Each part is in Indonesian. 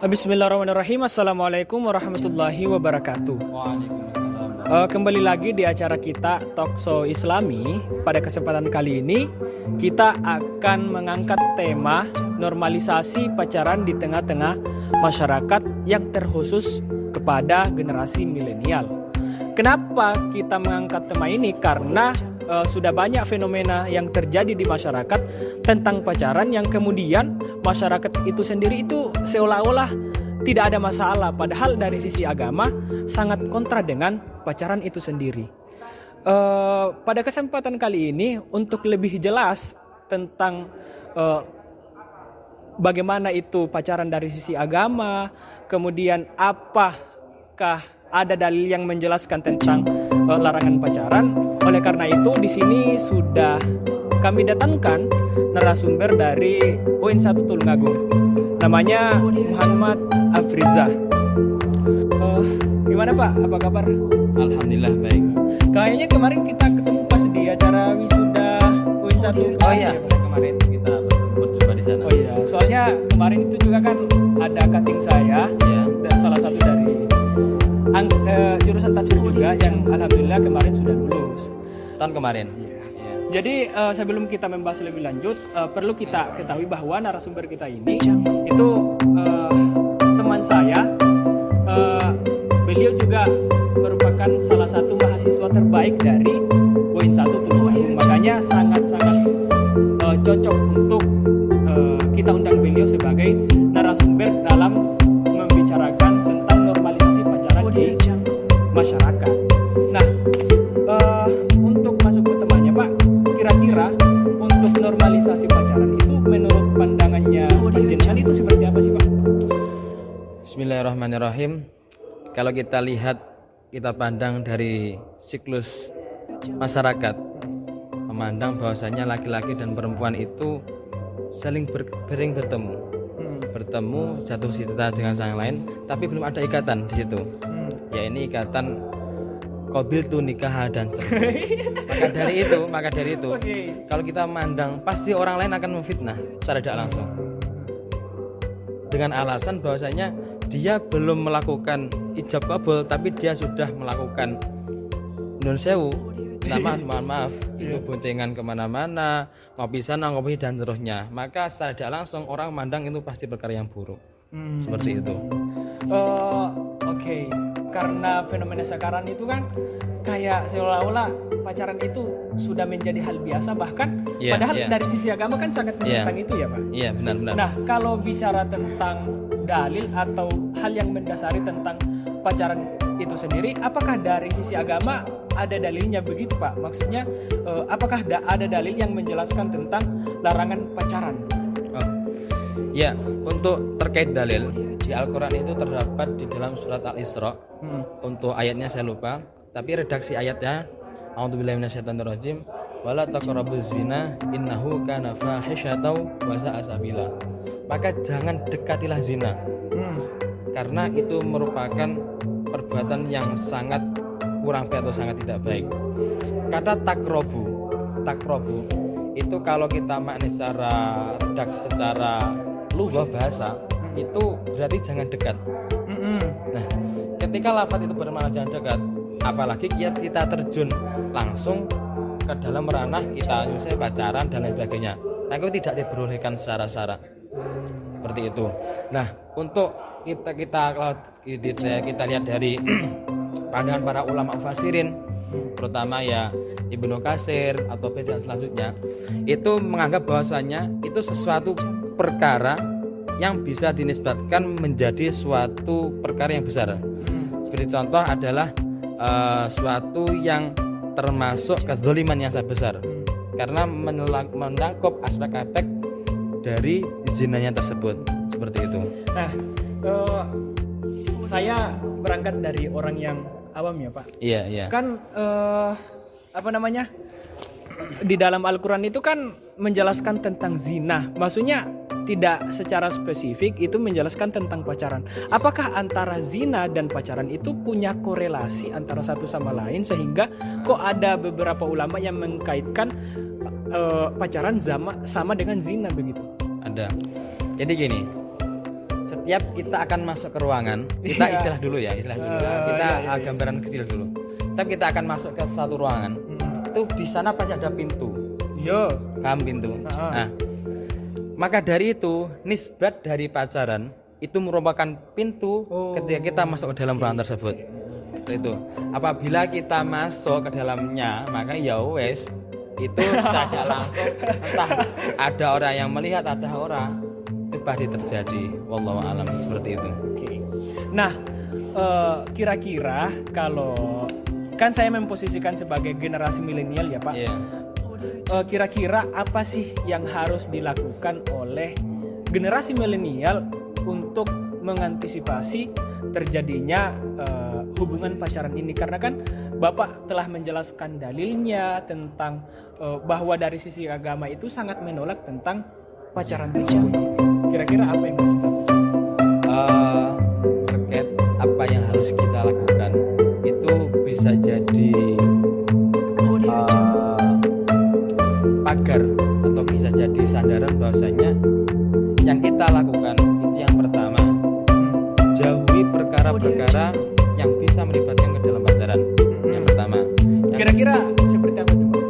Bismillahirrahmanirrahim. Assalamualaikum warahmatullahi wabarakatuh. Waalaikumsalam. Kembali lagi di acara kita Talkshow Islami. Pada kesempatan kali ini kita akan mengangkat tema normalisasi pacaran di tengah-tengah masyarakat yang terkhusus kepada generasi milenial. Kenapa kita mengangkat tema ini? Karena sudah banyak fenomena yang terjadi di masyarakat tentang pacaran yang kemudian masyarakat itu sendiri itu seolah-olah tidak ada masalah, padahal dari sisi agama sangat kontra dengan pacaran itu sendiri. Pada kesempatan kali ini untuk lebih jelas tentang bagaimana itu pacaran dari sisi agama, kemudian apakah ada dalil yang menjelaskan tentang larangan pacaran. Oleh karena itu di sini sudah kami datangkan narasumber dari UIN 1 Tulungagung. Namanya Muhammad Afriza. Gimana Pak? Apa kabar? Alhamdulillah baik. Kayaknya kemarin kita ketemu pas di acara wisuda UIN 1. Oh iya, kemarin kita berjumpa di sana. Oh iya, soalnya kemarin itu juga kan ada cutting saya, Ya. dan salah satu dari jurusan tafsir juga yang alhamdulillah kemarin sudah lulus. Tahun kemarin. Iya. Ya. Jadi sebelum kita membahas lebih lanjut, perlu kita ketahui bahwa narasumber kita ini itu teman saya. Beliau juga merupakan salah satu mahasiswa terbaik dari UIN 1 Tulungagung. Makanya sangat-sangat cocok untuk kita undang beliau sebagai narasumber dalam membicarakan tentang normalisasi pacaran di masyarakat. Nah, untuk masuk ke temanya Pak, kira-kira untuk normalisasi pacaran itu menurut pandangannya panjenengan itu seperti apa sih Pak? Bismillahirrahmanirrahim. Kalau kita lihat, kita pandang dari siklus masyarakat, memandang bahwasanya laki-laki dan perempuan itu saling bertemu, jatuh cinta dengan sang lain, tapi belum ada ikatan di situ. Ya ini ikatan qabil tu nikah dan maka dari itu Oke. kalau kita memandang pasti orang lain akan memfitnah secara tidak langsung dengan alasan bahwasanya dia belum melakukan ijab kabul tapi dia sudah melakukan nun sewu, mohon maaf itu boncengan kemana-mana, ngopi sana ngopi dan seterusnya, maka secara tidak langsung orang memandang itu pasti perkara yang buruk. Seperti itu. Oke. Karena fenomena sekarang itu kan kayak seolah-olah pacaran itu sudah menjadi hal biasa, bahkan padahal dari sisi agama kan sangat menentang itu ya Pak. Iya benar-benar. Nah, kalau bicara tentang dalil atau hal yang mendasari tentang pacaran itu sendiri, apakah dari sisi agama ada dalilnya begitu Pak? Maksudnya apakah ada dalil yang menjelaskan tentang larangan pacaran? Ya, untuk terkait dalil di Al-Quran itu terdapat di dalam surat Al-Isra. Untuk ayatnya saya lupa, tapi redaksi ayatnya A'udzubillahi minasyaitonirrajim wala taqrabuz zina innahu kana fahisyatan wa sa'a sabila. Maka jangan dekatilah zina. Karena itu merupakan perbuatan yang sangat kurang baik atau sangat tidak baik. Kata takrobu itu kalau kita maknai secara lughah bahasa itu berarti jangan dekat. Nah, ketika lafaz itu bermakna jangan dekat, apalagi kita terjun langsung ke dalam ranah kita misalnya pacaran dan lain sebagainya, maka itu tidak diperbolehkan secara syarak. Seperti itu. Nah, untuk kalau kita lihat dari pandangan para ulama mufassirin, terutama ya Ibnu Katsir atau dan selanjutnya, itu menganggap bahwasanya itu sesuatu perkara yang bisa dinisbatkan menjadi suatu perkara yang besar. Seperti contoh adalah suatu yang termasuk kezaliman yang sangat besar, karena menangkap aspek-aspek dari zinanya tersebut. Seperti itu. Nah, saya berangkat dari orang yang awam ya Pak. Iya. Kan di dalam Al-Quran itu kan menjelaskan tentang zina. Maksudnya tidak secara spesifik itu menjelaskan tentang pacaran. Apakah antara zina dan pacaran itu punya korelasi antara satu sama lain, sehingga kok ada beberapa ulama yang mengkaitkan pacaran sama dengan zina begitu? Ada. Jadi gini, setiap kita akan masuk ke ruangan, kita istilah dulu ya, istilah dulu. Kita gambaran kecil dulu. Setiap kita akan masuk ke satu ruangan, itu di sana pasti ada pintu. Yo. Paham pintu. Nah, maka dari itu nisbat dari pacaran itu merupakan pintu ketika kita masuk ke dalam ruangan tersebut. Itu. Apabila kita masuk ke dalamnya, maka ya wes itu tidak langsung entah ada orang yang melihat, ada orang itu pasti terjadi. Wallahu alam seperti itu. Nah, kira-kira kalau kan saya memposisikan sebagai generasi milenial ya Pak. Iya. Kira-kira apa sih yang harus dilakukan oleh generasi milenial untuk mengantisipasi terjadinya hubungan pacaran ini? Karena kan Bapak telah menjelaskan dalilnya tentang bahwa dari sisi agama itu sangat menolak tentang pacaran tersebut. Kira-kira apa yang harus dilakukan? Terkait apa yang harus kita lakukan itu bisa jadi pagar atau bisa jadi sandaran bahwasanya yang kita lakukan itu yang pertama, jauhi perkara-perkara yang bisa melibatkan ke dalam pacaran. Yang pertama. Kira-kira seperti apa tuh Pak?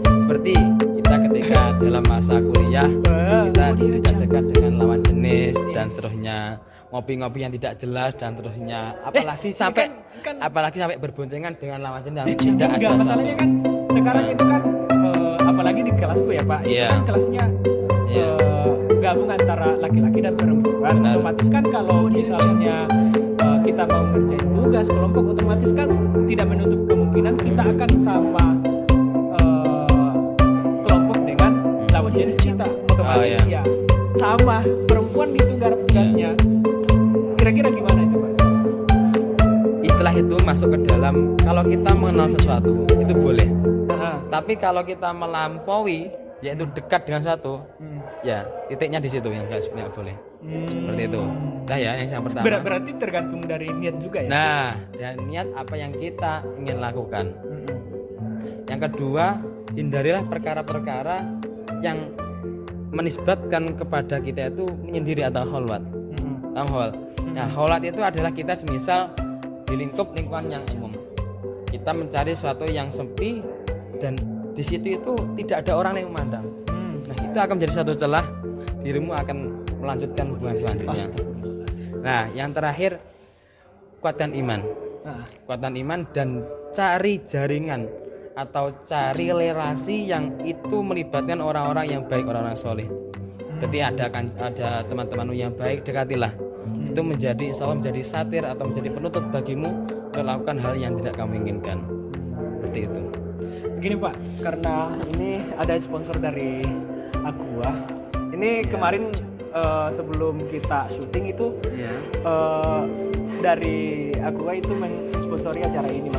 Seperti kita ketika dalam masa kuliah kita dekat-dekat dengan lawan jenis dan seterusnya, ngopi-ngopi yang tidak jelas dan seterusnya, apalagi sampai berboncengan dengan lawan jenis yang tidak ada. Masalahnya kan sekarang itu kan apalagi di kelasku ya Pak, itu kan kelasnya gabung antara laki-laki dan perempuan. Otomatis kan kalau misalnya kita mau ngerjain tugas kelompok, otomatis kan tidak menutup kemungkinan kita akan sama kelompok dengan lawan jenis kita. Otomatis ya sama perempuan itu garap tugasnya. Kira-kira gimana itu Pak? Istilah itu masuk ke dalam, kalau kita mengenal sesuatu itu boleh. Tapi kalau kita melampaui, yaitu dekat dengan satu, ya titiknya di situ yang nggak boleh. Seperti itu. Nah ya, yang pertama. Berarti tergantung dari niat juga ya. Nah, dan niat apa yang kita ingin lakukan. Yang kedua, hindarilah perkara-perkara yang menisbatkan kepada kita itu menyendiri atau kholwat. Nah, kholwat itu adalah kita semisal di lingkungan yang umum. Kita mencari sesuatu yang sepi dan di situ itu tidak ada orang yang memandang. Nah, itu akan menjadi satu celah dirimu akan melanjutkan hubungan selanjutnya. Nah, yang terakhir, kuatkan iman. Kuatkan iman dan cari jaringan atau cari relasi yang itu melibatkan orang-orang yang baik, orang-orang soleh. Berarti ada teman-temanmu yang baik, dekatilah. Itu menjadi insya Allah menjadi satir atau menjadi penutup bagimu untuk melakukan hal yang tidak kamu inginkan. Seperti itu. Begini Pak, karena ini ada sponsor dari Aqua. Ini kemarin sebelum kita syuting itu dari Aqua itu mensponsori acara ini.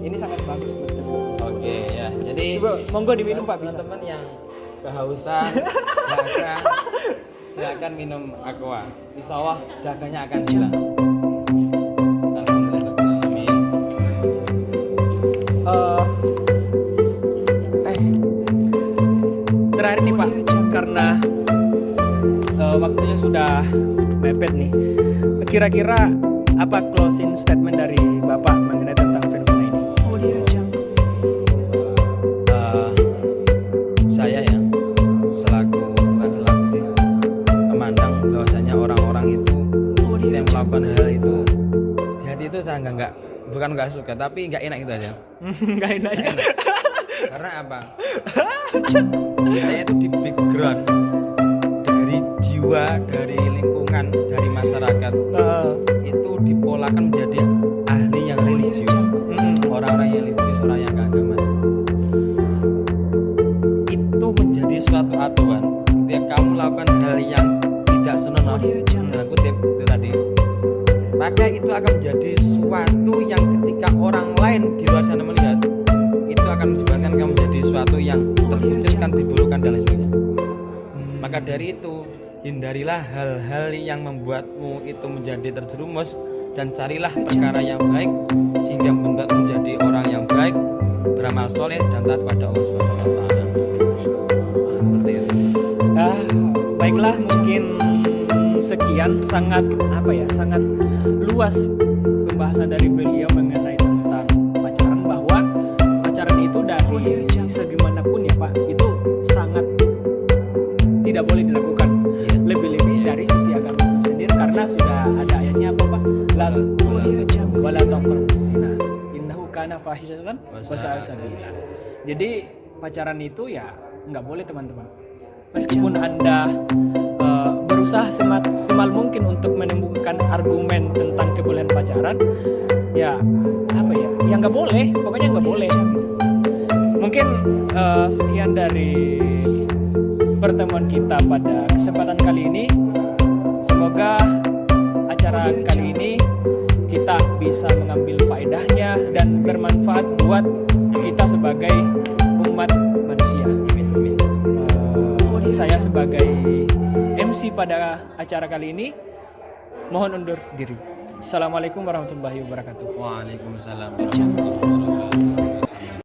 Ini sangat bagus buat teman. Oke ya, jadi monggo diminum Pak. Teman-teman yang kehausan, dagang, silakan minum Aqua. Insya Allah dagangnya akan hilang. Terakhir nih Pak, karena waktunya sudah mepet nih. Kira-kira apa closing statement dari Bapak mengenai tentang fenomena ini? Saya ya bukan selaku sih, memandang bahwasanya orang-orang itu yang melakukan hal itu di hati itu saya bukan nggak suka, tapi nggak enak gitu aja. Nggak enak. Karena apa? Kita itu di background dari jiwa, dari lingkungan, dari masyarakat itu dipolakan menjadi ahli yang religius, orang-orang yang religius, orang yang keagamaan. Itu menjadi suatu aturan. Ketika kamu melakukan hal yang tidak senonoh, dalam kutip itu tadi, maka itu akan menjadi suatu yang ketika orang lain di luar sana melihat, itu akan menyebabkan kamu menjadi suatu yang terkucilkan, diburukan dan lain sebagainya. Maka dari itu, hindarilah hal-hal yang membuatmu itu menjadi terjerumus dan carilah perkara yang baik sehingga membuatmu menjadi orang yang baik, beramal soleh dan taat pada Allah Subhanahu wa taala. Seperti itu. Baiklah, mungkin sekian sangat sangat luas pembahasan dari beliau mengenai tentang pacaran, bahwa pacaran itu dari segimanapun ya Pak itu sangat tidak boleh dilakukan, lebih-lebih dari sisi agama itu sendiri, karena sudah ada ayatnya apa Pak, wala taqrabuz zina innahu kana fahisyatan wa sa'a sabila. Jadi pacaran itu ya nggak boleh teman-teman, meskipun Anda berusaha semaksimal mungkin untuk menemukan argumen tentang kebolehan pacaran, ya nggak boleh, pokoknya nggak boleh. Mungkin sekian dari pertemuan kita pada kesempatan kali ini. Semoga acara kali ini kita bisa mengambil faedahnya dan bermanfaat buat kita sebagai umat manusia. Saya sebagai MC pada acara kali ini mohon undur diri. Assalamualaikum warahmatullahi wabarakatuh. Waalaikumsalam warahmatullahi wabarakatuh.